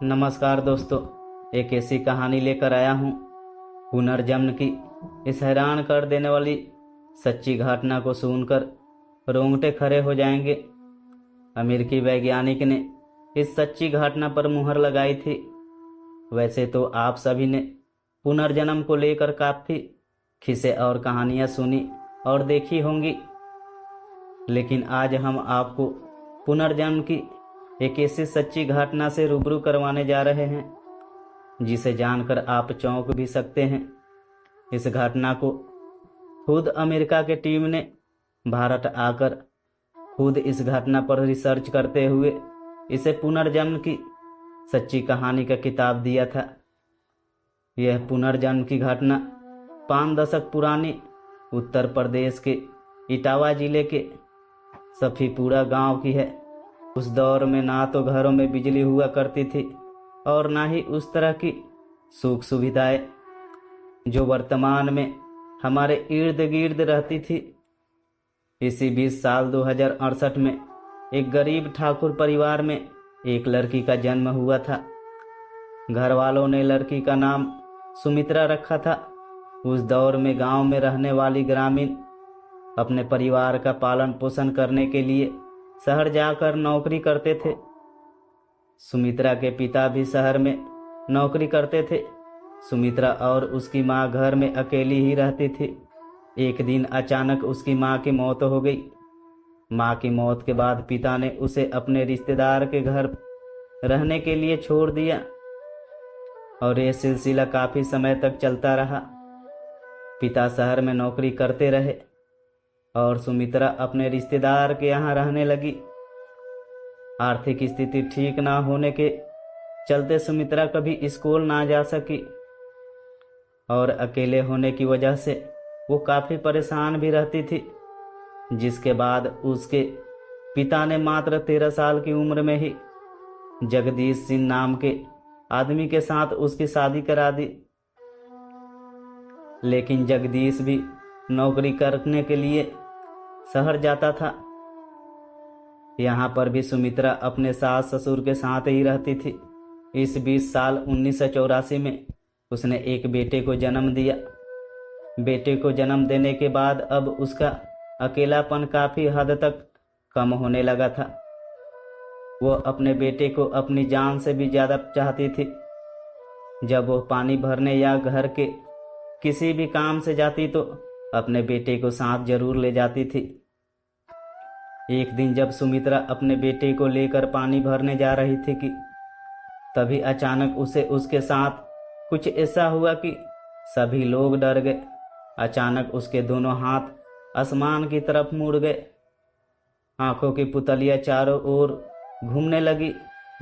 नमस्कार दोस्तों, एक ऐसी कहानी लेकर आया हूँ पुनर्जन्म की। इस हैरान कर देने वाली सच्ची घटना को सुनकर रोंगटे खड़े हो जाएंगे। अमेरिकी वैज्ञानिक ने इस सच्ची घटना पर मुहर लगाई थी। वैसे तो आप सभी ने पुनर्जन्म को लेकर काफ़ी किस्से और कहानियाँ सुनी और देखी होंगी, लेकिन आज हम आपको पुनर्जन्म की एक ऐसी सच्ची घटना से रूबरू करवाने जा रहे हैं जिसे जानकर आप चौंक भी सकते हैं। इस घटना को खुद अमेरिका के टीम ने भारत आकर खुद इस घटना पर रिसर्च करते हुए इसे पुनर्जन्म की सच्ची कहानी का खिताब दिया था। यह पुनर्जन्म की घटना 5 दशक पुरानी उत्तर प्रदेश के इटावा जिले के सफीपुरा गांव की है। उस दौर में ना तो घरों में बिजली हुआ करती थी और ना ही उस तरह की सुख सुविधाएं जो वर्तमान में हमारे इर्द गिर्द रहती थी। इसी 20 साल 2068 में एक गरीब ठाकुर परिवार में एक लड़की का जन्म हुआ था। घर वालों ने लड़की का नाम सुमित्रा रखा था। उस दौर में गांव में रहने वाली ग्रामीण अपने परिवार का पालन पोषण करने के लिए शहर जाकर नौकरी करते थे। सुमित्रा के पिता भी शहर में नौकरी करते थे। सुमित्रा और उसकी माँ घर में अकेली ही रहती थी। एक दिन अचानक उसकी माँ की मौत हो गई। माँ की मौत के बाद पिता ने उसे अपने रिश्तेदार के घर रहने के लिए छोड़ दिया और यह सिलसिला काफ़ी समय तक चलता रहा। पिता शहर में नौकरी करते रहे और सुमित्रा अपने रिश्तेदार के यहाँ रहने लगी। आर्थिक स्थिति ठीक ना होने के चलते सुमित्रा कभी स्कूल ना जा सकी और अकेले होने की वजह से वो काफ़ी परेशान भी रहती थी। जिसके बाद उसके पिता ने मात्र 13 साल की उम्र में ही जगदीश सिंह नाम के आदमी के साथ उसकी शादी करा दी। लेकिन जगदीश भी नौकरी करने के लिए शहर जाता था। यहाँ पर भी सुमित्रा अपने सास ससुर के साथ ही रहती थी। इस 20 साल 1984 में उसने एक बेटे को जन्म दिया। बेटे को जन्म देने के बाद अब उसका अकेलापन काफ़ी हद तक कम होने लगा था। वो अपने बेटे को अपनी जान से भी ज़्यादा चाहती थी। जब वो पानी भरने या घर के किसी भी काम से जाती तो अपने बेटे को साथ जरूर ले जाती थी। एक दिन जब सुमित्रा अपने बेटे को लेकर पानी भरने जा रही थी कि तभी अचानक उसे उसके साथ कुछ ऐसा हुआ कि सभी लोग डर गए। अचानक उसके दोनों हाथ आसमान की तरफ मुड़ गए। आंखों की पुतलियां चारों ओर घूमने लगी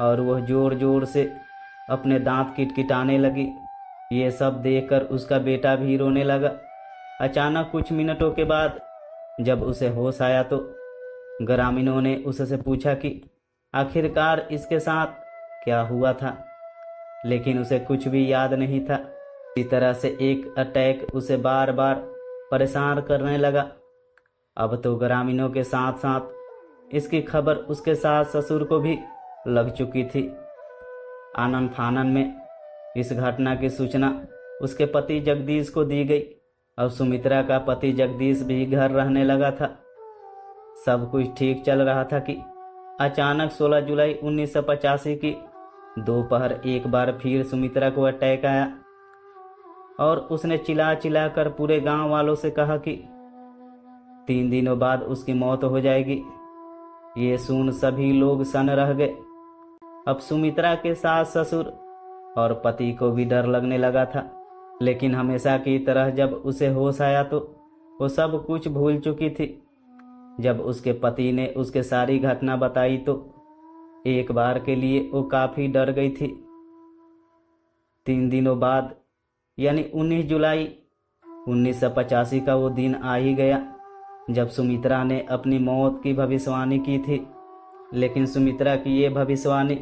और वह जोर जोर से अपने दांत किटकिटाने लगी। ये सब देखकर उसका बेटा भी रोने लगा। अचानक कुछ मिनटों के बाद जब उसे होश आया तो ग्रामीणों ने उससे पूछा कि आखिरकार इसके साथ क्या हुआ था, लेकिन उसे कुछ भी याद नहीं था। इसी तरह से एक अटैक उसे बार बार परेशान करने लगा। अब तो ग्रामीणों के साथ साथ इसकी खबर उसके सास ससुर को भी लग चुकी थी। आनन फानन में इस घटना की सूचना उसके पति जगदीश को दी गई। अब सुमित्रा का पति जगदीश भी घर रहने लगा था। सब कुछ ठीक चल रहा था कि अचानक 16 जुलाई 1985 की दोपहर एक बार फिर सुमित्रा को अटैक आया और उसने चिल्ला चिल्ला कर पूरे गांव वालों से कहा कि 3 दिनों बाद उसकी मौत हो जाएगी। ये सुन सभी लोग सन रह गए। अब सुमित्रा के सास ससुर और पति को भी डर लगने लगा था, लेकिन हमेशा की तरह जब उसे होश आया तो वो सब कुछ भूल चुकी थी। जब उसके पति ने उसके सारी घटना बताई तो एक बार के लिए वो काफ़ी डर गई थी। 3 दिनों बाद यानी 19 जुलाई 1985 का वो दिन आ ही गया जब सुमित्रा ने अपनी मौत की भविष्यवाणी की थी। लेकिन सुमित्रा की ये भविष्यवाणी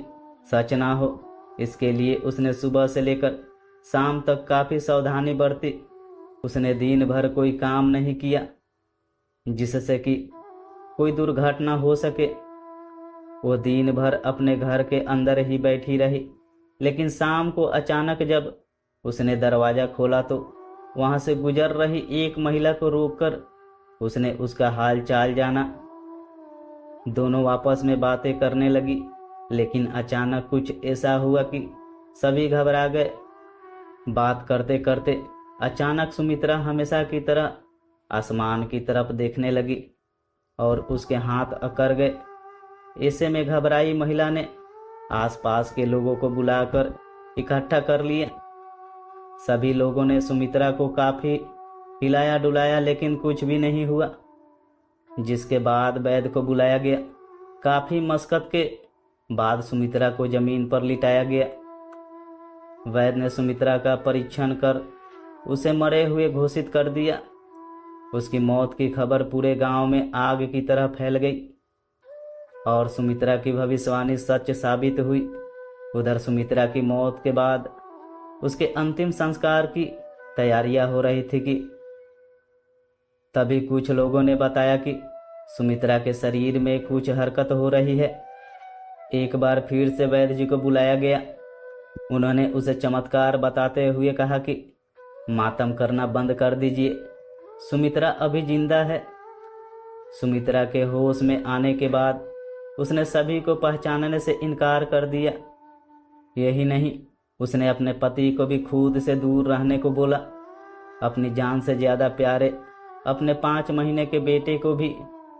सच ना हो, इसके लिए उसने सुबह से लेकर शाम तक काफ़ी सावधानी बरती। उसने दिन भर कोई काम नहीं किया जिससे कि कोई दुर्घटना हो सके। वो दिन भर अपने घर के अंदर ही बैठी रही। लेकिन शाम को अचानक जब उसने दरवाजा खोला तो वहां से गुजर रही एक महिला को रोककर उसने उसका हाल चाल जाना। दोनों आपस में बातें करने लगी, लेकिन अचानक कुछ ऐसा हुआ कि सभी घबरा गए। बात करते करते अचानक सुमित्रा हमेशा की तरह आसमान की तरफ देखने लगी और उसके हाथ अकड़ गए। ऐसे में घबराई महिला ने आसपास के लोगों को बुलाकर इकट्ठा कर लिया। सभी लोगों ने सुमित्रा को काफी हिलाया डुलाया, लेकिन कुछ भी नहीं हुआ। जिसके बाद वैद्य को बुलाया गया। काफी मशक्कत के बाद सुमित्रा को जमीन पर लिटाया गया। वैद्य ने सुमित्रा का परीक्षण कर उसे मरे हुए घोषित कर दिया। उसकी मौत की खबर पूरे गांव में आग की तरह फैल गई और सुमित्रा की भविष्यवाणी सच साबित हुई। उधर सुमित्रा की मौत के बाद उसके अंतिम संस्कार की तैयारियां हो रही थी कि तभी कुछ लोगों ने बताया कि सुमित्रा के शरीर में कुछ हरकत हो रही है। एक बार फिर से वैद्य जी को बुलाया गया। उन्होंने उसे चमत्कार बताते हुए कहा कि मातम करना बंद कर दीजिए, सुमित्रा अभी जिंदा है। सुमित्रा के होश में आने के बाद उसने सभी को पहचानने से इनकार कर दिया। यही नहीं, उसने अपने पति को भी खुद से दूर रहने को बोला। अपनी जान से ज्यादा प्यारे अपने 5 महीने के बेटे को भी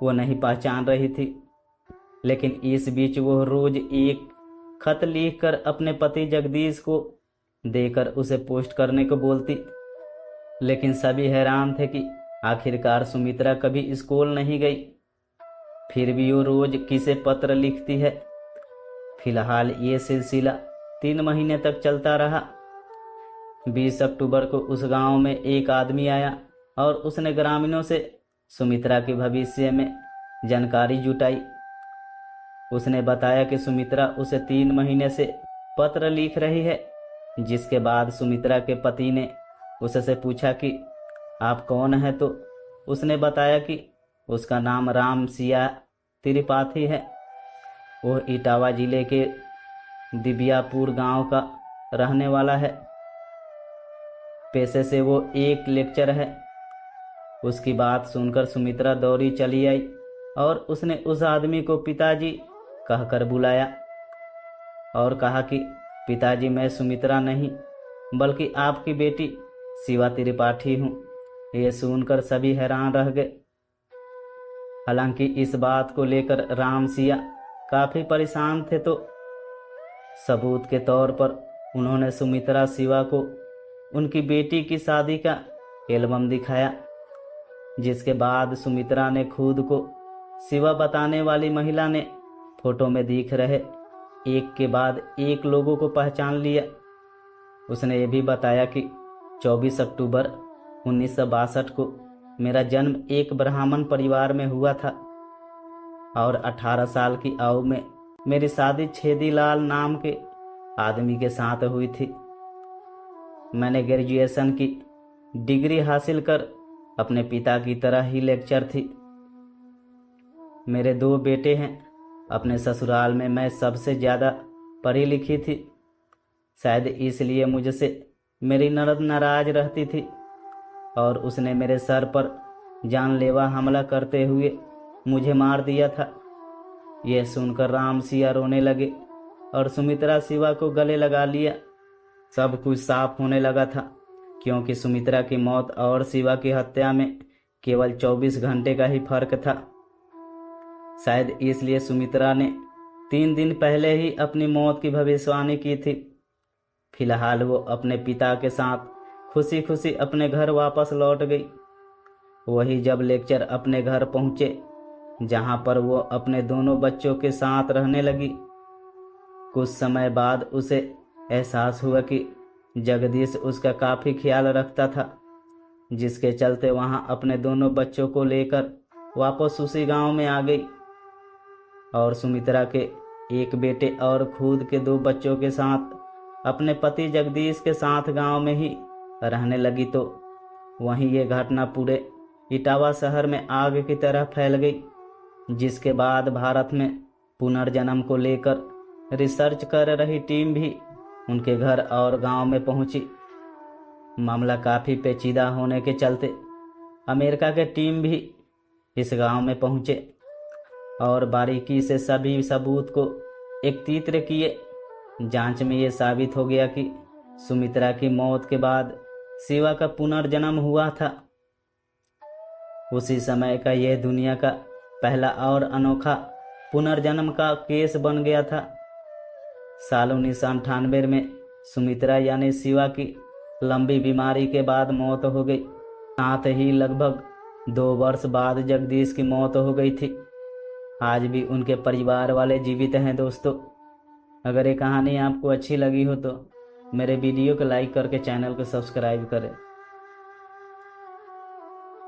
वो नहीं पहचान रही थी। लेकिन इस बीच वो रोज एक खत लिखकर अपने पति जगदीश को देकर उसे पोस्ट करने को बोलती। लेकिन सभी हैरान थे कि आखिरकार सुमित्रा कभी स्कूल नहीं गई, फिर भी वो रोज किसे पत्र लिखती है। फिलहाल ये सिलसिला 3 महीने तक चलता रहा। 20 अक्टूबर को उस गांव में एक आदमी आया और उसने ग्रामीणों से सुमित्रा के भविष्य में जानकारी जुटाई। उसने बताया कि सुमित्रा उसे 3 महीने से पत्र लिख रही है। जिसके बाद सुमित्रा के पति ने उससे पूछा कि आप कौन हैं, तो उसने बताया कि उसका नाम राम सिया त्रिपाठी है। वह इटावा जिले के दिबियापुर गांव का रहने वाला है। पेशे से वो एक लेक्चर है। उसकी बात सुनकर सुमित्रा दौड़ी चली आई और उसने उस आदमी को पिताजी कहकर बुलाया और कहा कि पिताजी, मैं सुमित्रा नहीं बल्कि आपकी बेटी शिवा त्रिपाठी हूँ। ये सुनकर सभी हैरान रह गए। हालांकि इस बात को लेकर राम सिया काफी परेशान थे, तो सबूत के तौर पर उन्होंने सुमित्रा शिवा को उनकी बेटी की शादी का एल्बम दिखाया। जिसके बाद सुमित्रा ने खुद को शिवा बताने वाली महिला ने फोटो में दिख रहे एक के बाद एक लोगों को पहचान लिया। उसने ये भी बताया कि 24 अक्टूबर 1962 को मेरा जन्म एक ब्राह्मण परिवार में हुआ था और 18 साल की आयु में मेरी शादी छेदीलाल नाम के आदमी के साथ हुई थी। मैंने ग्रेजुएशन की डिग्री हासिल कर अपने पिता की तरह ही लेक्चर थी। मेरे 2 बेटे हैं। अपने ससुराल में मैं सबसे ज़्यादा पढ़ी लिखी थी। शायद इसलिए मुझसे मेरी ननद नाराज रहती थी और उसने मेरे सर पर जानलेवा हमला करते हुए मुझे मार दिया था। यह सुनकर राम सिया रोने लगे और सुमित्रा शिवा को गले लगा लिया। सब कुछ साफ होने लगा था, क्योंकि सुमित्रा की मौत और शिवा की हत्या में केवल 24 घंटे का ही फर्क था। शायद इसलिए सुमित्रा ने 3 दिन पहले ही अपनी मौत की भविष्यवाणी की थी। फिलहाल वो अपने पिता के साथ खुशी खुशी अपने घर वापस लौट गई। वही जब लेक्चर अपने घर पहुंचे, जहां पर वो अपने दोनों बच्चों के साथ रहने लगी। कुछ समय बाद उसे एहसास हुआ कि जगदीश उसका काफ़ी ख्याल रखता था, जिसके चलते वहां अपने दोनों बच्चों को लेकर वापस उसी गांव में आ गई और सुमित्रा के एक बेटे और खुद के 2 बच्चों के साथ अपने पति जगदीश के साथ गांव में ही रहने लगी। तो वहीं ये घटना पूरे इटावा शहर में आग की तरह फैल गई, जिसके बाद भारत में पुनर्जन्म को लेकर रिसर्च कर रही टीम भी उनके घर और गांव में पहुंची। मामला काफ़ी पेचीदा होने के चलते अमेरिका के टीम भी इस गांव में पहुंचे और बारीकी से सभी सबूत को एकत्रित किए। जांच में ये साबित हो गया कि सुमित्रा की मौत के बाद शिवा का पुनर्जन्म हुआ था। उसी समय का यह दुनिया का पहला और अनोखा पुनर्जन्म का केस बन गया था। साल 1998 में सुमित्रा यानी शिवा की लंबी बीमारी के बाद मौत हो गई। साथ ही लगभग 2 वर्ष बाद जगदीश की मौत हो गई थी। आज भी उनके परिवार वाले जीवित हैं। दोस्तों, अगर ये कहानी आपको अच्छी लगी हो तो मेरे वीडियो को लाइक करके चैनल को सब्सक्राइब करें।